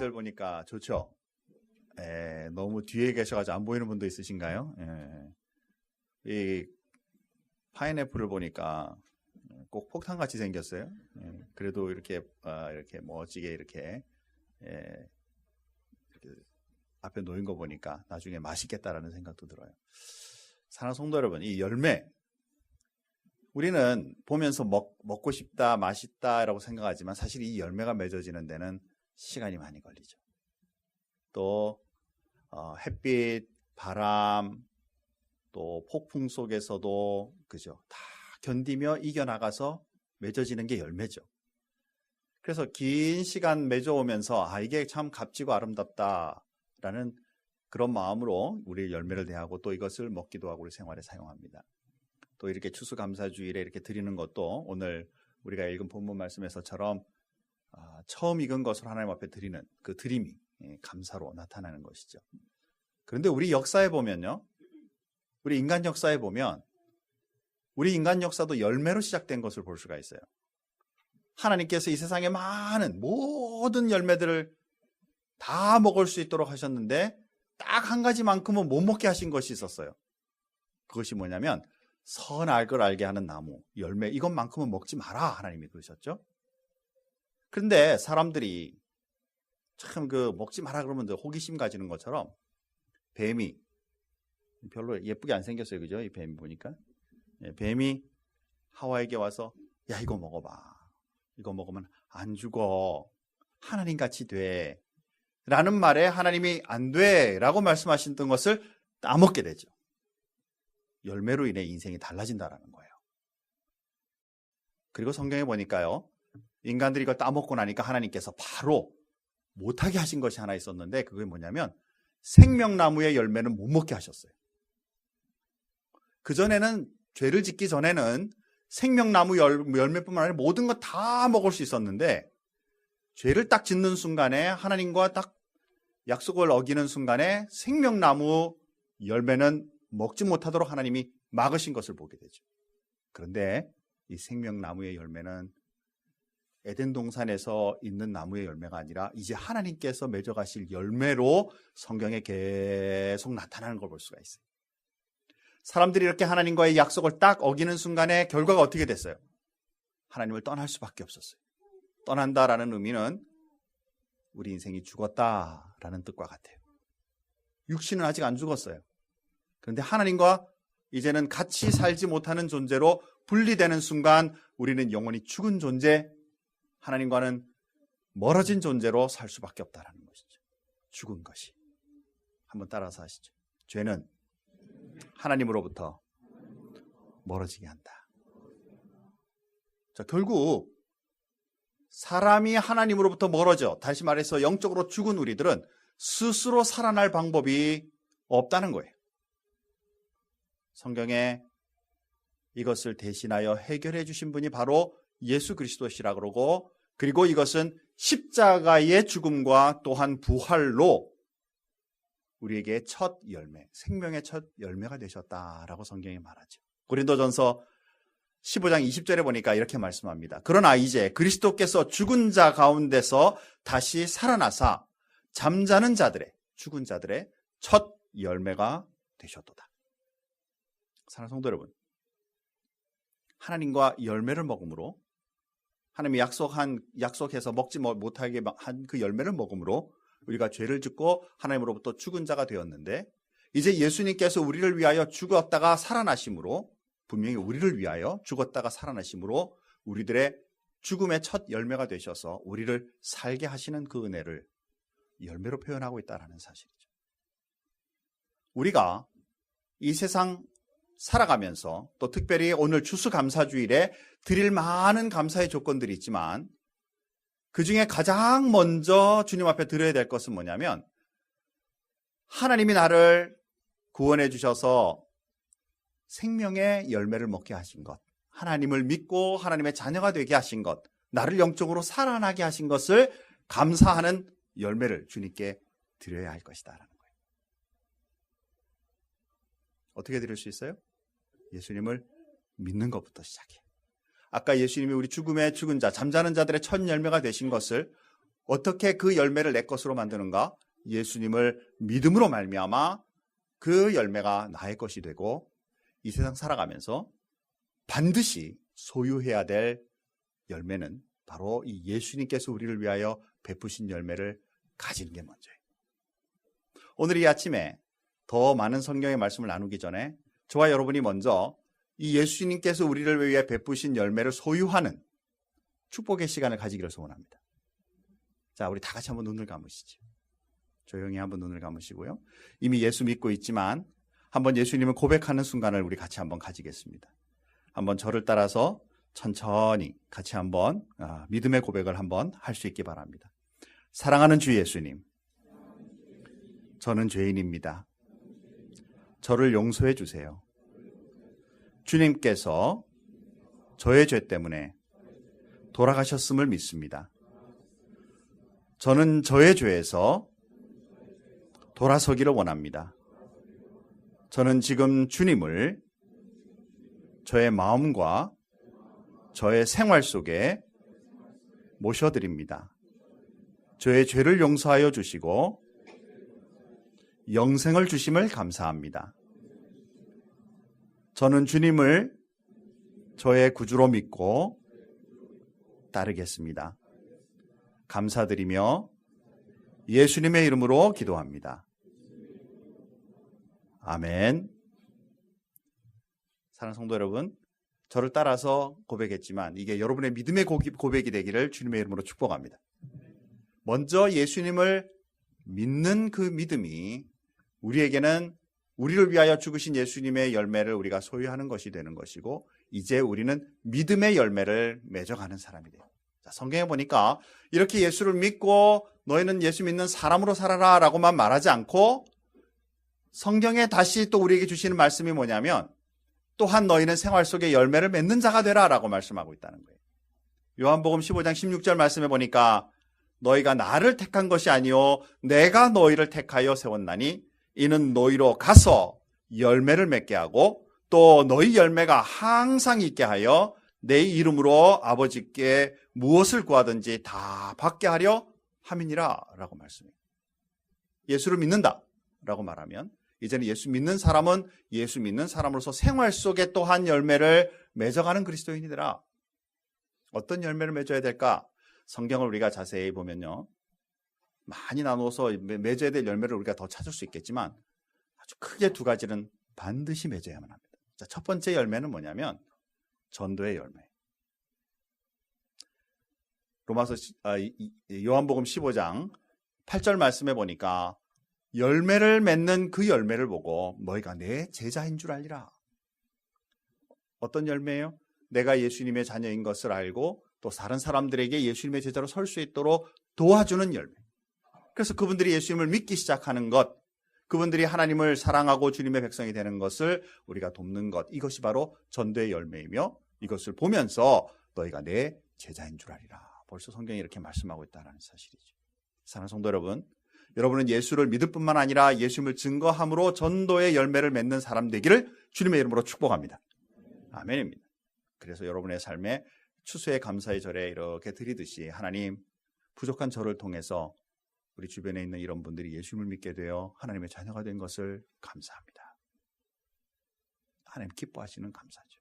4절 보니까 좋죠? 너무 뒤에 계셔가지고 안 보이는 분도 있으신가요? 이 파인애플을 보니까 꼭 폭탄같이 생겼어요. 그래도 이렇게 멋지게 이렇게 앞에 놓인 거 보니까 나중에 맛있겠다라는 생각도 들어요. 사랑하는 성도 여러분, 이 열매, 우리는 보면서 먹고 싶다, 맛있다라고 생각하지만 사실 이 열매가 맺어지는 데는 시간이 많이 걸리죠. 또 햇빛, 바람, 또 폭풍 속에서도 그죠? 다 견디며 이겨나가서 맺어지는 게 열매죠. 그래서 긴 시간 맺어오면서 이게 참 값지고 아름답다라는 그런 마음으로 우리 열매를 대하고 또 이것을 먹기도 하고 우리 생활에 사용합니다. 또 이렇게 추수감사주일에 이렇게 드리는 것도 오늘 우리가 읽은 본문 말씀에서처럼 처음 익은 것을 하나님 앞에 드리는 그 드림이 감사로 나타나는 것이죠. 그런데 우리 역사에 보면요, 우리 인간 역사에 보면 우리 인간 역사도 열매로 시작된 것을 볼 수가 있어요. 하나님께서 이 세상에 많은 모든 열매들을 다 먹을 수 있도록 하셨는데 딱 한 가지만큼은 못 먹게 하신 것이 있었어요. 그것이 뭐냐면 선알 걸 알게 하는 나무, 열매, 이것만큼은 먹지 마라 하나님이 그러셨죠. 그런데 사람들이 참 먹지 마라 그러면 호기심 가지는 것처럼 뱀이 별로 예쁘게 안 생겼어요. 그죠? 이 뱀이 보니까. 뱀이 하와에게 와서 야, 이거 먹어봐. 이거 먹으면 안 죽어. 하나님같이 돼. 라는 말에 하나님이 안 돼. 라고 말씀하셨던 것을 따먹게 되죠. 열매로 인해 인생이 달라진다라는 거예요. 그리고 성경에 보니까요, 인간들이 이걸 따먹고 나니까 하나님께서 바로 못하게 하신 것이 하나 있었는데 그게 뭐냐면 생명나무의 열매는 못 먹게 하셨어요. 그전에는 죄를 짓기 전에는 생명나무 열매뿐만 아니라 모든 것 다 먹을 수 있었는데 죄를 딱 짓는 순간에 하나님과 딱 약속을 어기는 순간에 생명나무 열매는 먹지 못하도록 하나님이 막으신 것을 보게 되죠. 그런데 이 생명나무의 열매는 에덴 동산에서 있는 나무의 열매가 아니라 이제 하나님께서 맺어가실 열매로 성경에 계속 나타나는 걸 볼 수가 있어요. 사람들이 이렇게 하나님과의 약속을 딱 어기는 순간에 결과가 어떻게 됐어요? 하나님을 떠날 수밖에 없었어요. 떠난다라는 의미는 우리 인생이 죽었다라는 뜻과 같아요. 육신은 아직 안 죽었어요. 그런데 하나님과 이제는 같이 살지 못하는 존재로 분리되는 순간 우리는 영원히 죽은 존재, 하나님과는 멀어진 존재로 살 수밖에 없다는 것이죠. 죽은 것이. 한번 따라서 하시죠. 죄는 하나님으로부터 멀어지게 한다. 자, 결국 사람이 하나님으로부터 멀어져, 다시 말해서 영적으로 죽은 우리들은 스스로 살아날 방법이 없다는 거예요. 성경에 이것을 대신하여 해결해 주신 분이 바로 예수 그리스도시라 그러고, 그리고 이것은 십자가의 죽음과 또한 부활로 우리에게 첫 열매, 생명의 첫 열매가 되셨다라고 성경이 말하죠. 고린도전서 15장 20절에 보니까 이렇게 말씀합니다. 그러나 이제 그리스도께서 죽은 자 가운데서 다시 살아나사 잠자는 자들의, 죽은 자들의 첫 열매가 되셨도다. 사랑하는 성도 여러분, 하나님과 열매를 먹음으로, 하나님이 약속해서 먹지 못하게 한 그 열매를 먹음으로 우리가 죄를 짓고 하나님으로부터 죽은 자가 되었는데, 이제 예수님께서 우리를 위하여 죽었다가 살아나심으로, 분명히 우리를 위하여 죽었다가 살아나심으로 우리들의 죽음의 첫 열매가 되셔서 우리를 살게 하시는 그 은혜를 열매로 표현하고 있다는 사실이죠. 우리가 이 세상 살아가면서 또 특별히 오늘 추수감사주일에 드릴 많은 감사의 조건들이 있지만 그 중에 가장 먼저 주님 앞에 드려야 될 것은 뭐냐면, 하나님이 나를 구원해 주셔서 생명의 열매를 먹게 하신 것, 하나님을 믿고 하나님의 자녀가 되게 하신 것, 나를 영적으로 살아나게 하신 것을 감사하는 열매를 주님께 드려야 할 것이다라는 거예요. 어떻게 드릴 수 있어요? 예수님을 믿는 것부터 시작해요. 아까 예수님이 우리 죽음의 죽은 자, 잠자는 자들의 첫 열매가 되신 것을 어떻게 그 열매를 내 것으로 만드는가? 예수님을 믿음으로 말미암아 그 열매가 나의 것이 되고 이 세상 살아가면서 반드시 소유해야 될 열매는 바로 이 예수님께서 우리를 위하여 베푸신 열매를 가지는 게 먼저예요. 오늘 이 아침에 더 많은 성경의 말씀을 나누기 전에 저와 여러분이 먼저 이 예수님께서 우리를 위해 베푸신 열매를 소유하는 축복의 시간을 가지기를 소원합니다. 자, 우리 다 같이 한번 눈을 감으시죠. 조용히 한번 눈을 감으시고요. 이미 예수 믿고 있지만 한번 예수님을 고백하는 순간을 우리 같이 한번 가지겠습니다. 한번 저를 따라서 천천히 같이 한번 믿음의 고백을 한번 할 수 있기 바랍니다. 사랑하는 주 예수님, 저는 죄인입니다. 저를 용서해 주세요. 주님께서 저의 죄 때문에 돌아가셨음을 믿습니다. 저는 저의 죄에서 돌아서기를 원합니다. 저는 지금 주님을 저의 마음과 저의 생활 속에 모셔드립니다. 저의 죄를 용서하여 주시고 영생을 주심을 감사합니다. 저는 주님을 저의 구주로 믿고 따르겠습니다. 감사드리며 예수님의 이름으로 기도합니다. 아멘. 사랑하는 성도 여러분, 저를 따라서 고백했지만 이게 여러분의 믿음의 고백이 되기를 주님의 이름으로 축복합니다. 먼저 예수님을 믿는 그 믿음이 우리에게는 우리를 위하여 죽으신 예수님의 열매를 우리가 소유하는 것이 되는 것이고, 이제 우리는 믿음의 열매를 맺어가는 사람이 돼요. 자, 성경에 보니까 이렇게 예수를 믿고 너희는 예수 믿는 사람으로 살아라 라고만 말하지 않고, 성경에 다시 또 우리에게 주시는 말씀이 뭐냐면, 또한 너희는 생활 속에 열매를 맺는 자가 되라 라고 말씀하고 있다는 거예요. 요한복음 15장 16절 말씀에 보니까 너희가 나를 택한 것이 아니요 내가 너희를 택하여 세웠나니 이는 너희로 가서 열매를 맺게 하고 또 너희 열매가 항상 있게 하여 내 이름으로 아버지께 무엇을 구하든지 다 받게 하려 함이니라 라고 말씀해요. 예수를 믿는다 라고 말하면 이제는 예수 믿는 사람은 예수 믿는 사람으로서 생활 속에 또한 열매를 맺어가는 그리스도인이 되라. 어떤 열매를 맺어야 될까? 성경을 우리가 자세히 보면요, 많이 나누어서 맺어야 될 열매를 우리가 더 찾을 수 있겠지만 아주 크게 두 가지는 반드시 맺어야만 합니다. 자, 첫 번째 열매는 뭐냐면 전도의 열매. 요한복음 15장 8절 말씀에 보니까 열매를 맺는 그 열매를 보고 너희가 내 제자인 줄 알리라. 어떤 열매예요? 내가 예수님의 자녀인 것을 알고 또 다른 사람들에게 예수님의 제자로 설 수 있도록 도와주는 열매. 그래서 그분들이 예수님을 믿기 시작하는 것, 그분들이 하나님을 사랑하고 주님의 백성이 되는 것을 우리가 돕는 것, 이것이 바로 전도의 열매이며 이것을 보면서 너희가 내 제자인 줄 알리라. 벌써 성경이 이렇게 말씀하고 있다는 사실이죠. 사랑하는 성도 여러분, 여러분은 예수를 믿을 뿐만 아니라 예수님을 증거함으로 전도의 열매를 맺는 사람 되기를 주님의 이름으로 축복합니다. 아멘입니다. 그래서 여러분의 삶에 추수의 감사의 절에 이렇게 드리듯이 하나님, 부족한 저를 통해서 우리 주변에 있는 이런 분들이 예수님을 믿게 되어 하나님의 자녀가 된 것을 감사합니다. 하나님 기뻐하시는 감사죠.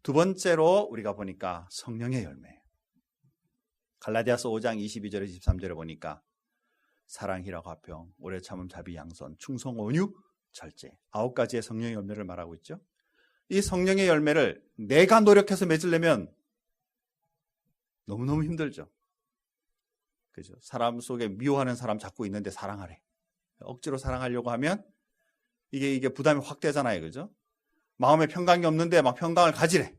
두 번째로 우리가 보니까 성령의 열매. 갈라디아서 5장 22절에 23절에 보니까 사랑, 희락, 화평, 오래 참음, 자비, 양선, 충성, 온유, 절제, 9가지의 성령의 열매를 말하고 있죠. 이 성령의 열매를 내가 노력해서 맺으려면 너무너무 힘들죠. 그죠? 사람 속에 미워하는 사람 자꾸 있는데 사랑하래. 억지로 사랑하려고 하면 이게 부담이 확 되잖아요. 그죠? 마음에 평강이 없는데 막 평강을 가지래.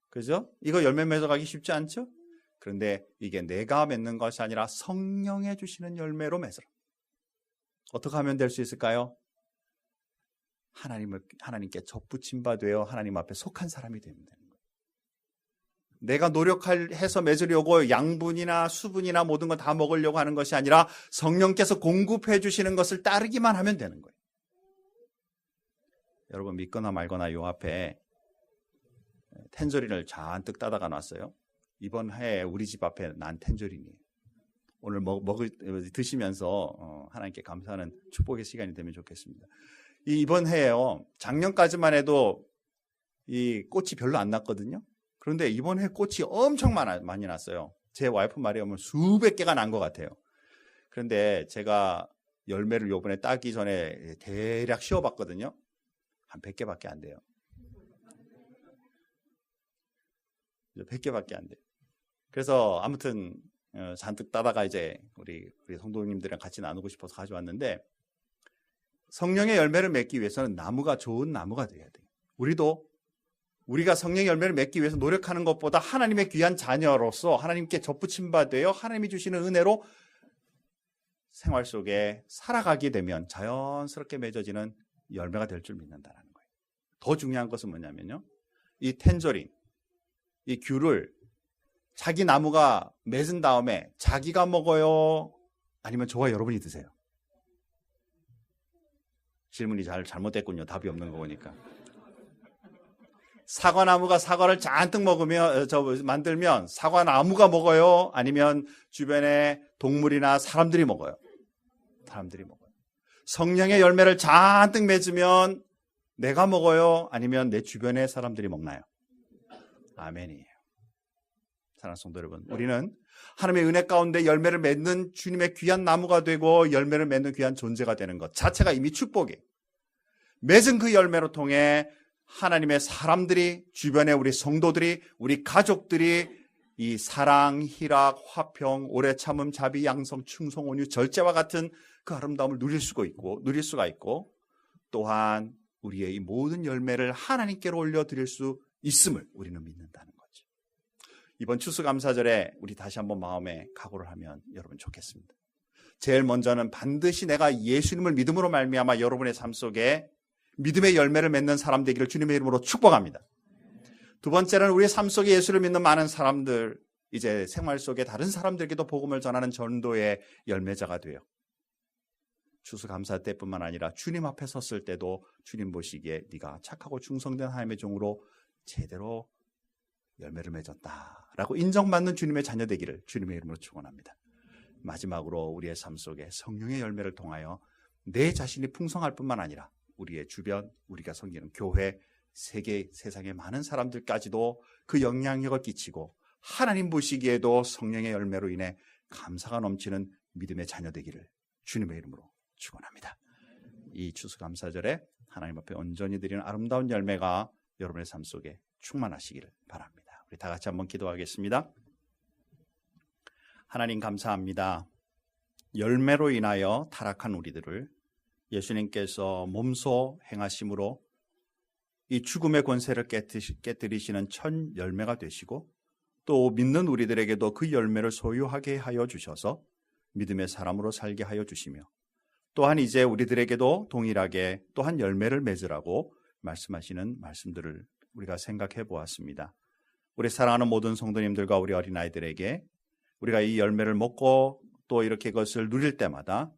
그죠? 이거 열매 맺어가기 쉽지 않죠? 그런데 이게 내가 맺는 것이 아니라 성령에 주시는 열매로 맺으라. 어떻게 하면 될 수 있을까요? 하나님께 접붙임 바 되어 하나님 앞에 속한 사람이 되면 되는 거예요. 내가 노력해서 맺으려고 양분이나 수분이나 모든 걸 다 먹으려고 하는 것이 아니라 성령께서 공급해 주시는 것을 따르기만 하면 되는 거예요. 여러분, 믿거나 말거나 요 앞에 텐저린을 잔뜩 따다가 놨어요. 이번 해에 우리 집 앞에 난 텐저린이에요. 오늘 드시면서 하나님께 감사하는 축복의 시간이 되면 좋겠습니다. 이번 해에요, 작년까지만 해도 이 꽃이 별로 안 났거든요. 그런데 이번 해 꽃이 엄청 많이 났어요. 제 와이프 말에 의하면 수백 개가 난 것 같아요. 그런데 제가 열매를 요번에 따기 전에 대략 씌워봤거든요. 한 100개밖에 안 돼요. 100개밖에 안 돼요. 그래서 아무튼 잔뜩 따다가 이제 우리 성도님들이랑 같이 나누고 싶어서 가져왔는데, 성령의 열매를 맺기 위해서는 나무가 좋은 나무가 돼야 돼요. 우리가 성령의 열매를 맺기 위해서 노력하는 것보다 하나님의 귀한 자녀로서 하나님께 접붙임 바 되어 하나님이 주시는 은혜로 생활 속에 살아가게 되면 자연스럽게 맺어지는 열매가 될 줄 믿는다는 거예요. 더 중요한 것은 뭐냐면요, 이 텐저린, 이 귤을 자기 나무가 맺은 다음에 자기가 먹어요? 아니면 저와 여러분이 드세요? 질문이 잘못됐군요. 답이 없는 거 보니까. 사과나무가 사과를 잔뜩 만들면 사과나무가 먹어요? 아니면 주변에 동물이나 사람들이 먹어요? 사람들이 먹어요. 성령의 열매를 잔뜩 맺으면 내가 먹어요? 아니면 내 주변의 사람들이 먹나요? 아멘이에요. 사랑하는 성도 여러분, 우리는 하나님의 은혜 가운데 열매를 맺는 주님의 귀한 나무가 되고 열매를 맺는 귀한 존재가 되는 것 자체가 이미 축복이에요. 맺은 그 열매로 통해 하나님의 사람들이, 주변에 우리 성도들이, 우리 가족들이 이 사랑, 희락, 화평, 오래 참음, 자비, 양성, 충성, 온유, 절제와 같은 그 아름다움을 누릴 수가 있고, 또한 우리의 이 모든 열매를 하나님께로 올려드릴 수 있음을 우리는 믿는다는 거죠. 이번 추수감사절에 우리 다시 한번 마음에 각오를 하면 여러분 좋겠습니다. 제일 먼저는 반드시 내가 예수님을 믿음으로 말미암아 여러분의 삶 속에 믿음의 열매를 맺는 사람 되기를 주님의 이름으로 축복합니다. 두 번째는 우리의 삶 속에 예수를 믿는 많은 사람들, 이제 생활 속에 다른 사람들에게도 복음을 전하는 전도의 열매자가 돼요. 추수감사 때뿐만 아니라 주님 앞에 섰을 때도 주님 보시기에 네가 착하고 충성된 하나님의 종으로 제대로 열매를 맺었다라고 인정받는 주님의 자녀 되기를 주님의 이름으로 축원합니다. 마지막으로 우리의 삶 속에 성령의 열매를 통하여 내 자신이 풍성할 뿐만 아니라 우리의 주변, 우리가 섬기는 교회, 세상의 많은 사람들까지도 그 영향력을 끼치고 하나님 보시기에도 성령의 열매로 인해 감사가 넘치는 믿음의 자녀 되기를 주님의 이름으로 축원합니다. 이 추수감사절에 하나님 앞에 온전히 드리는 아름다운 열매가 여러분의 삶 속에 충만하시기를 바랍니다. 우리 다 같이 한번 기도하겠습니다. 하나님 감사합니다. 열매로 인하여 타락한 우리들을 예수님께서 몸소 행하심으로 이 죽음의 권세를 깨뜨리시는 첫 열매가 되시고, 또 믿는 우리들에게도 그 열매를 소유하게 하여 주셔서 믿음의 사람으로 살게 하여 주시며, 또한 이제 우리들에게도 동일하게 또한 열매를 맺으라고 말씀하시는 말씀들을 우리가 생각해 보았습니다. 우리 사랑하는 모든 성도님들과 우리 어린아이들에게 우리가 이 열매를 먹고 또 이렇게 그것을 누릴 때마다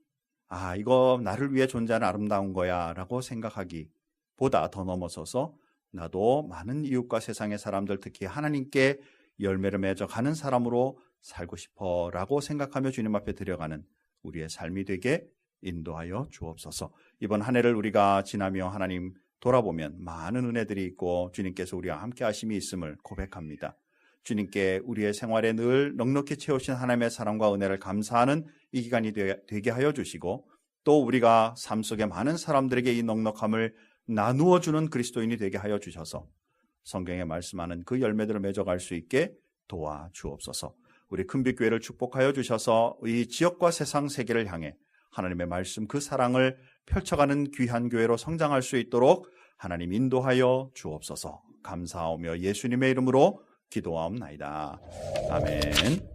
이거 나를 위해 존재하는 아름다운 거야 라고 생각하기보다 더 넘어서서 나도 많은 이웃과 세상의 사람들, 특히 하나님께 열매를 맺어가는 사람으로 살고 싶어 라고 생각하며 주님 앞에 드려가는 우리의 삶이 되게 인도하여 주옵소서. 이번 한 해를 우리가 지나며 하나님 돌아보면 많은 은혜들이 있고 주님께서 우리와 함께 하심이 있음을 고백합니다. 주님께 우리의 생활에 늘 넉넉히 채우신 하나님의 사랑과 은혜를 감사하는 이 기간이 되게 하여 주시고, 또 우리가 삶 속에 많은 사람들에게 이 넉넉함을 나누어 주는 그리스도인이 되게 하여 주셔서 성경에 말씀하는 그 열매들을 맺어갈 수 있게 도와주옵소서. 우리 큰빛교회를 축복하여 주셔서 이 지역과 세상 세계를 향해 하나님의 말씀 그 사랑을 펼쳐가는 귀한 교회로 성장할 수 있도록 하나님 인도하여 주옵소서. 감사하며 예수님의 이름으로 기도하옵나이다. 아멘.